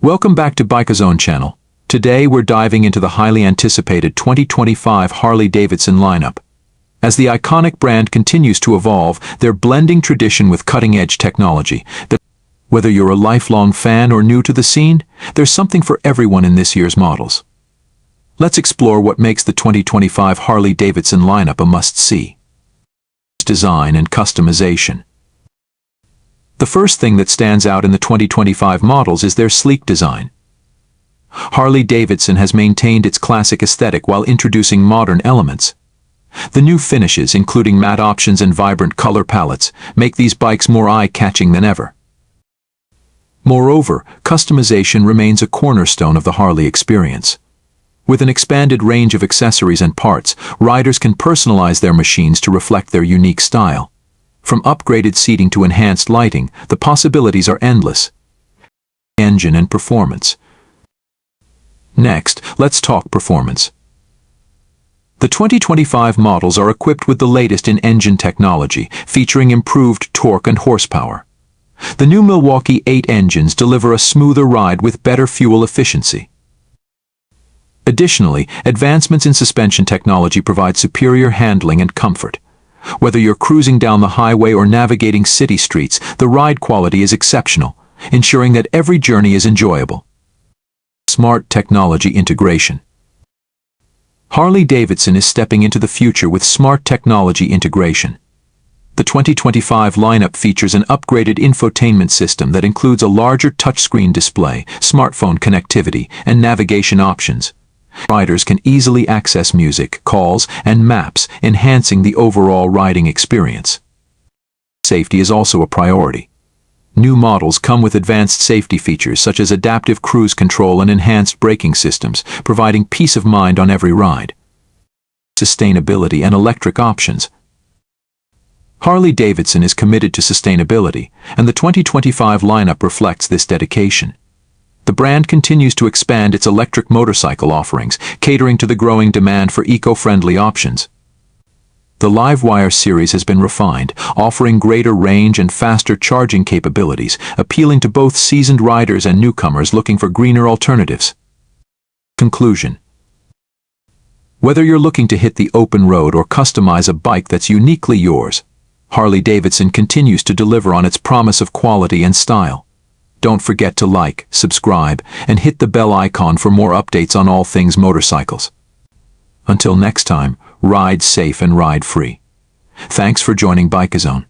Welcome back to BikeZone channel. Today we're diving into the highly anticipated 2025 Harley Davidson lineup. As the iconic brand continues to evolve, they're blending tradition with cutting-edge technology. Whether you're a lifelong fan or new to the scene, there's something for everyone in this year's models. Let's explore what makes the 2025 Harley Davidson lineup a must-see. Design and customization. The first thing that stands out in the 2025 models is their sleek design. Harley Davidson has maintained its classic aesthetic while introducing modern elements. The new finishes, including matte options and vibrant color palettes, make these bikes more eye-catching than ever. Moreover, customization remains a cornerstone of the Harley experience. With an expanded range of accessories and parts, riders can personalize their machines to reflect their unique style. From upgraded seating to enhanced lighting, the possibilities are endless. Engine and performance. Next, let's talk performance. The 2025 models are equipped with the latest in engine technology, featuring improved torque and horsepower. The new Milwaukee 8 engines deliver a smoother ride with better fuel efficiency. Additionally, advancements in suspension technology provide superior handling and comfort. Whether you're cruising down the highway or navigating city streets, the ride quality is exceptional, ensuring that every journey is enjoyable. Smart technology integration. Harley Davidson is stepping into the future with smart technology integration. The 2025 lineup features an upgraded infotainment system that includes a larger touchscreen display, smartphone connectivity, and navigation options. Riders can easily access music, calls, and maps, enhancing the overall riding experience. Safety is also a priority. New models come with advanced safety features such as adaptive cruise control and enhanced braking systems, providing peace of mind on every ride. Sustainability and electric options. Harley Davidson is committed to sustainability, and the 2025 lineup reflects this dedication. The brand continues to expand its electric motorcycle offerings, catering to the growing demand for eco-friendly options. The Livewire series has been refined, offering greater range and faster charging capabilities, appealing to both seasoned riders and newcomers looking for greener alternatives. Conclusion. Whether you're looking to hit the open road or customize a bike that's uniquely yours, Harley Davidson continues to deliver on its promise of quality and style. Don't forget to like, subscribe, and hit the bell icon for more updates on all things motorcycles. Until next time, ride safe and ride free. Thanks for joining BikeZone.